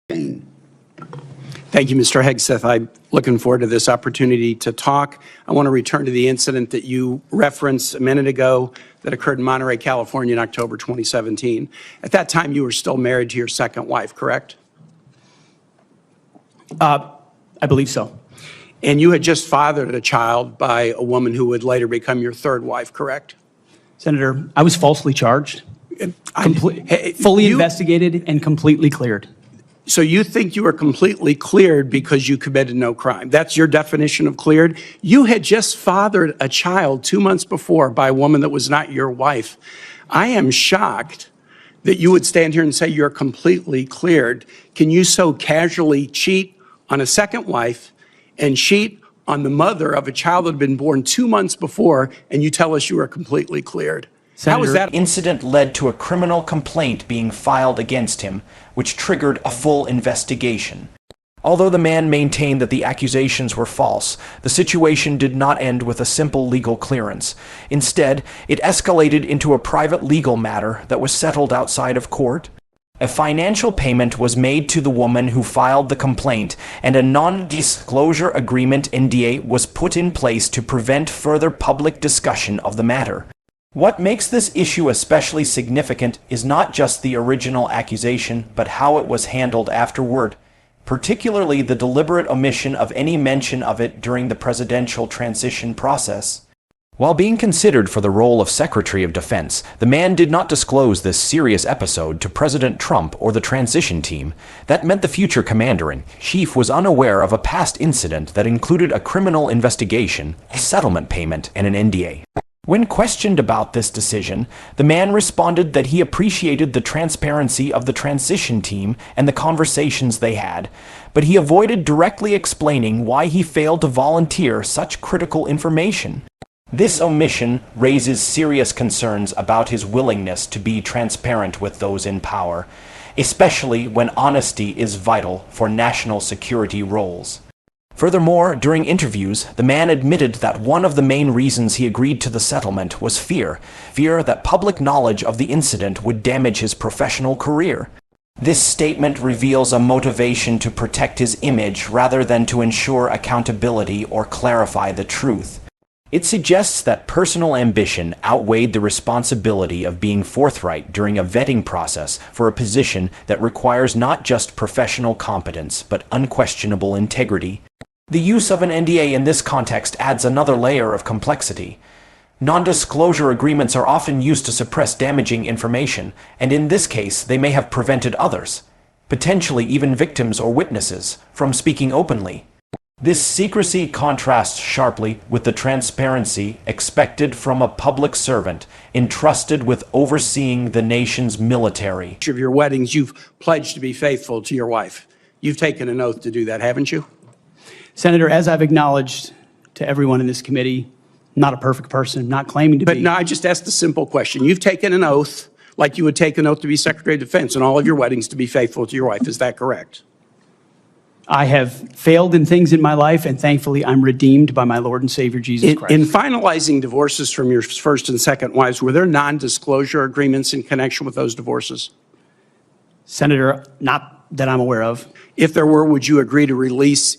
Kaine. Thank you, Mr. Hegseth. I'm looking forward to this opportunity to talk. I want to return to the incident that you referenced a minute ago that occurred in Monterey, California in October 2017. At that time, you were still married to your second wife, correct? I believe so. And you had just fathered a child by a woman who would later become your third wife, correct? Senator, I was falsely charged, fully investigated, and completely cleared. So you think you were completely cleared because you committed no crime. That's your definition of cleared? You had just fathered a child 2 months before by a woman that was not your wife. I am shocked that you would stand here and say you're completely cleared. Can you so casually cheat on a second wife and cheat on the mother of a child that had been born 2 months before, and you tell us you are completely cleared? How is that? Incident led to a criminal complaint being filed against him, which triggered a full investigation. Although the man maintained that the accusations were false, the situation did not end with a simple legal clearance. Instead, it escalated into a private legal matter that was settled outside of court. A financial payment was made to the woman who filed the complaint, and a non-disclosure agreement (NDA) was put in place to prevent further public discussion of the matter. What makes this issue especially significant is not just the original accusation, but how it was handled afterward, particularly the deliberate omission of any mention of it during the presidential transition process. While being considered for the role of Secretary of Defense, the man did not disclose this serious episode to President Trump or the transition team. That meant the future commander-in-chief was unaware of a past incident that included a criminal investigation, a settlement payment, and an NDA. When questioned about this decision, the man responded that he appreciated the transparency of the transition team and the conversations they had, but he avoided directly explaining why he failed to volunteer such critical information. This omission raises serious concerns about his willingness to be transparent with those in power, especially when honesty is vital for national security roles. Furthermore, during interviews, the man admitted that one of the main reasons he agreed to the settlement was fear that public knowledge of the incident would damage his professional career. This statement reveals a motivation to protect his image rather than to ensure accountability or clarify the truth. It suggests that personal ambition outweighed the responsibility of being forthright during a vetting process for a position that requires not just professional competence, but unquestionable integrity. The use of an NDA in this context adds another layer of complexity. Non-disclosure agreements are often used to suppress damaging information, and in this case, they may have prevented others, potentially even victims or witnesses, from speaking openly. This secrecy contrasts sharply with the transparency expected from a public servant entrusted with overseeing the nation's military. Of your weddings, you've pledged to be faithful to your wife. You've taken an oath to do that, haven't you? Senator, as I've acknowledged to everyone in this committee, not a perfect person, not claiming to be. But no, I just asked a simple question. You've taken an oath like you would take an oath to be Secretary of Defense in all of your weddings to be faithful to your wife. Is that correct? I have failed in things in my life, and thankfully I'm redeemed by my Lord and Savior, Jesus Christ. In finalizing divorces from your first and second wives, were there non-disclosure agreements in connection with those divorces? Senator, not that I'm aware of. If there were, would you agree to release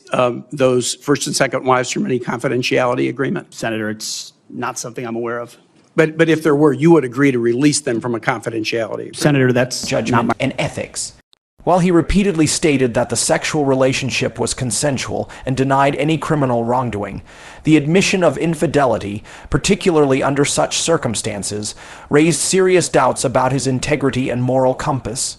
those first and second wives from any confidentiality agreement? Senator, it's not something I'm aware of. But if there were, you would agree to release them from a confidentiality agreement? Senator, that's judgment and ethics. While he repeatedly stated that the sexual relationship was consensual and denied any criminal wrongdoing, the admission of infidelity, particularly under such circumstances, raised serious doubts about his integrity and moral compass.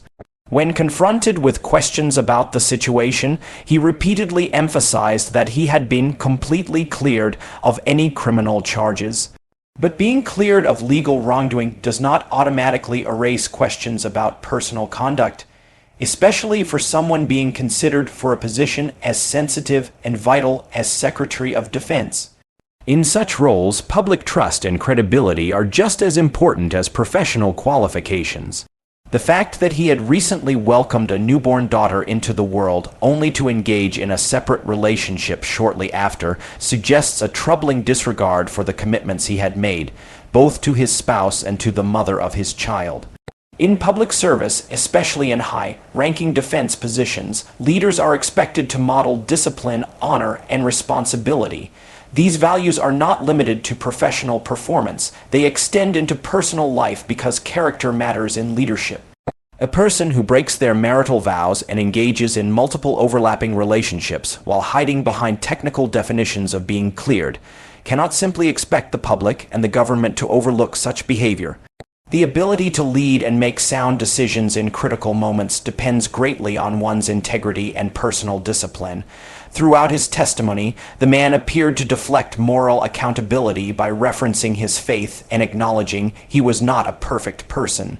When confronted with questions about the situation, he repeatedly emphasized that he had been completely cleared of any criminal charges. But being cleared of legal wrongdoing does not automatically erase questions about personal conduct, especially for someone being considered for a position as sensitive and vital as Secretary of Defense. In such roles, public trust and credibility are just as important as professional qualifications. The fact that he had recently welcomed a newborn daughter into the world only to engage in a separate relationship shortly after suggests a troubling disregard for the commitments he had made, both to his spouse and to the mother of his child. In public service, especially in high-ranking defense positions, leaders are expected to model discipline, honor, and responsibility. These values are not limited to professional performance. They extend into personal life because character matters in leadership. A person who breaks their marital vows and engages in multiple overlapping relationships while hiding behind technical definitions of being cleared cannot simply expect the public and the government to overlook such behavior. The ability to lead and make sound decisions in critical moments depends greatly on one's integrity and personal discipline. Throughout his testimony, the man appeared to deflect moral accountability by referencing his faith and acknowledging he was not a perfect person.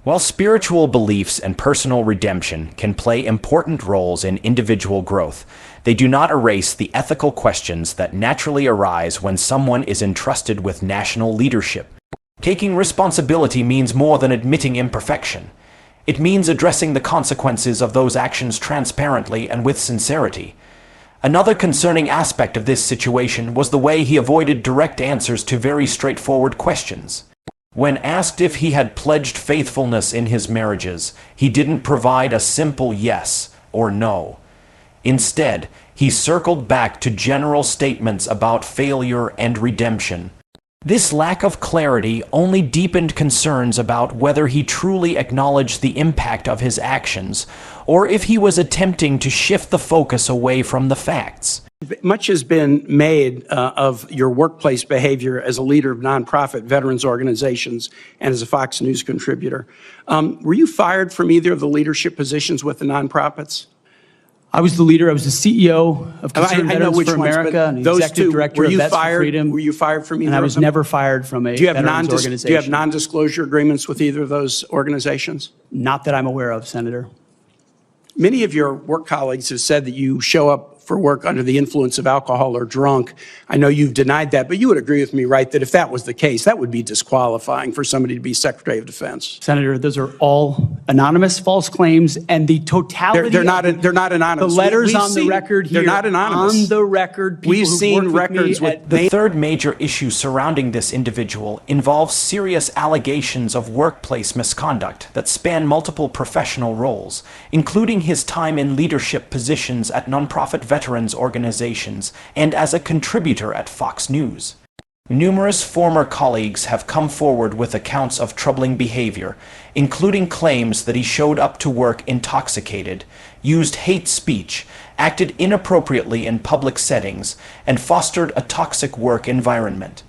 While spiritual beliefs and personal redemption can play important roles in individual growth, they do not erase the ethical questions that naturally arise when someone is entrusted with national leadership. Taking responsibility means more than admitting imperfection. It means addressing the consequences of those actions transparently and with sincerity. Another concerning aspect of this situation was the way he avoided direct answers to very straightforward questions. When asked if he had pledged faithfulness in his marriages, he didn't provide a simple yes or no. Instead, he circled back to general statements about failure and redemption. This lack of clarity only deepened concerns about whether he truly acknowledged the impact of his actions, or if he was attempting to shift the focus away from the facts. Much has been made of your workplace behavior as a leader of nonprofit veterans organizations and as a Fox News contributor. Were you fired from either of the leadership positions with the nonprofits? I was the leader. I was the CEO of Concerned Veterans for America and the executive director of Vets for Freedom. Were you fired from either of them? And I was never fired from a veterans organization. Do you have non-disclosure agreements with either of those organizations? Not that I'm aware of, Senator. Many of your work colleagues have said that you show up for work under the influence of alcohol or drunk. I know you've denied that, but you would agree with me, right, that if that was the case, that would be disqualifying for somebody to be Secretary of Defense. Senator, those are all anonymous false claims, and the totality they're not anonymous. The letters on the record here. They're not anonymous. On the record, we've seen records with the third major issue surrounding this individual involves serious allegations of workplace misconduct that span multiple professional roles, including his time in leadership positions at nonprofit veterans organizations and as a contributor at Fox News. Numerous former colleagues have come forward with accounts of troubling behavior, including claims that he showed up to work intoxicated, used hate speech, acted inappropriately in public settings, and fostered a toxic work environment.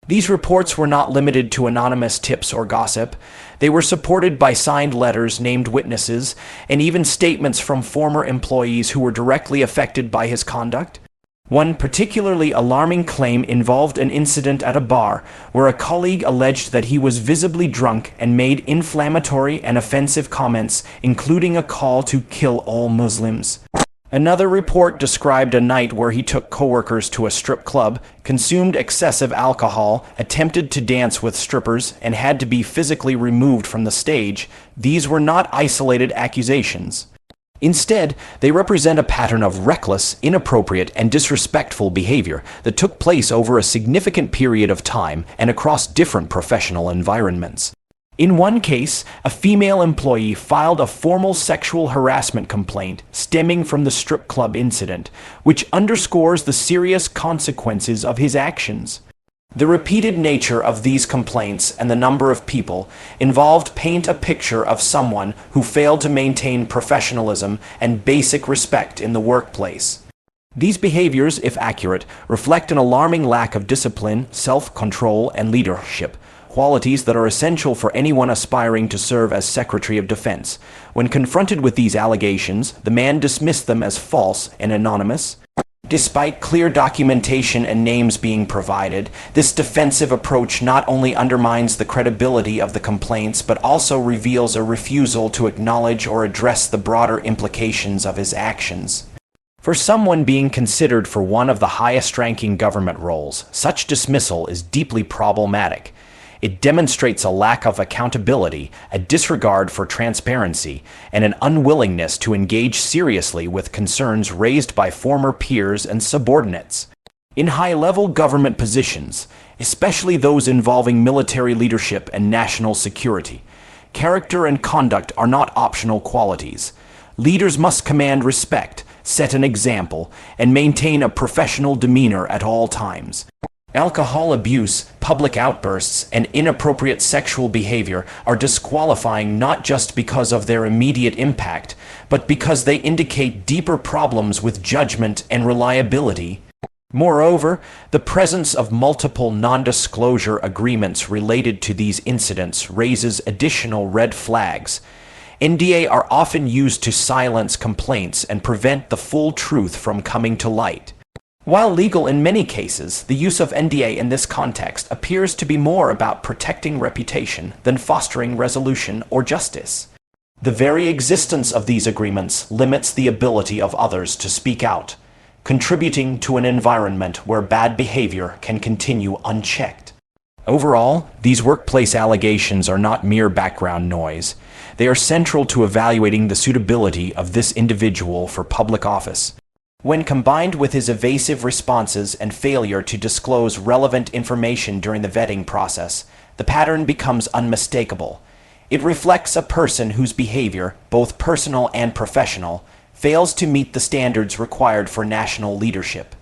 These reports were not limited to anonymous tips or gossip. They were supported by signed letters, named witnesses, and even statements from former employees who were directly affected by his conduct. One particularly alarming claim involved an incident at a bar where a colleague alleged that he was visibly drunk and made inflammatory and offensive comments, including a call to kill all Muslims. Another report described a night where he took coworkers to a strip club, consumed excessive alcohol, attempted to dance with strippers, and had to be physically removed from the stage. These were not isolated accusations. Instead, they represent a pattern of reckless, inappropriate, and disrespectful behavior that took place over a significant period of time and across different professional environments. In one case, a female employee filed a formal sexual harassment complaint stemming from the strip club incident, which underscores the serious consequences of his actions. The repeated nature of these complaints and the number of people involved paint a picture of someone who failed to maintain professionalism and basic respect in the workplace. These behaviors, if accurate, reflect an alarming lack of discipline, self-control, and leadership, qualities that are essential for anyone aspiring to serve as Secretary of Defense. When confronted with these allegations, the man dismissed them as false and anonymous. Despite clear documentation and names being provided, this defensive approach not only undermines the credibility of the complaints, but also reveals a refusal to acknowledge or address the broader implications of his actions. For someone being considered for one of the highest-ranking government roles, such dismissal is deeply problematic. It demonstrates a lack of accountability, a disregard for transparency, and an unwillingness to engage seriously with concerns raised by former peers and subordinates. In high-level government positions, especially those involving military leadership and national security, Character and conduct are not optional qualities. Leaders must command respect, set an example, and maintain a professional demeanor at all times. Alcohol abuse, public outbursts, and inappropriate sexual behavior are disqualifying not just because of their immediate impact, but because they indicate deeper problems with judgment and reliability. Moreover, the presence of multiple non-disclosure agreements related to these incidents raises additional red flags. NDA are often used to silence complaints and prevent the full truth from coming to light. While legal in many cases, the use of NDA in this context appears to be more about protecting reputation than fostering resolution or justice. The very existence of these agreements limits the ability of others to speak out, contributing to an environment where bad behavior can continue unchecked. Overall, these workplace allegations are not mere background noise. They are central to evaluating the suitability of this individual for public office. When combined with his evasive responses and failure to disclose relevant information during the vetting process, the pattern becomes unmistakable. It reflects a person whose behavior, both personal and professional, fails to meet the standards required for national leadership.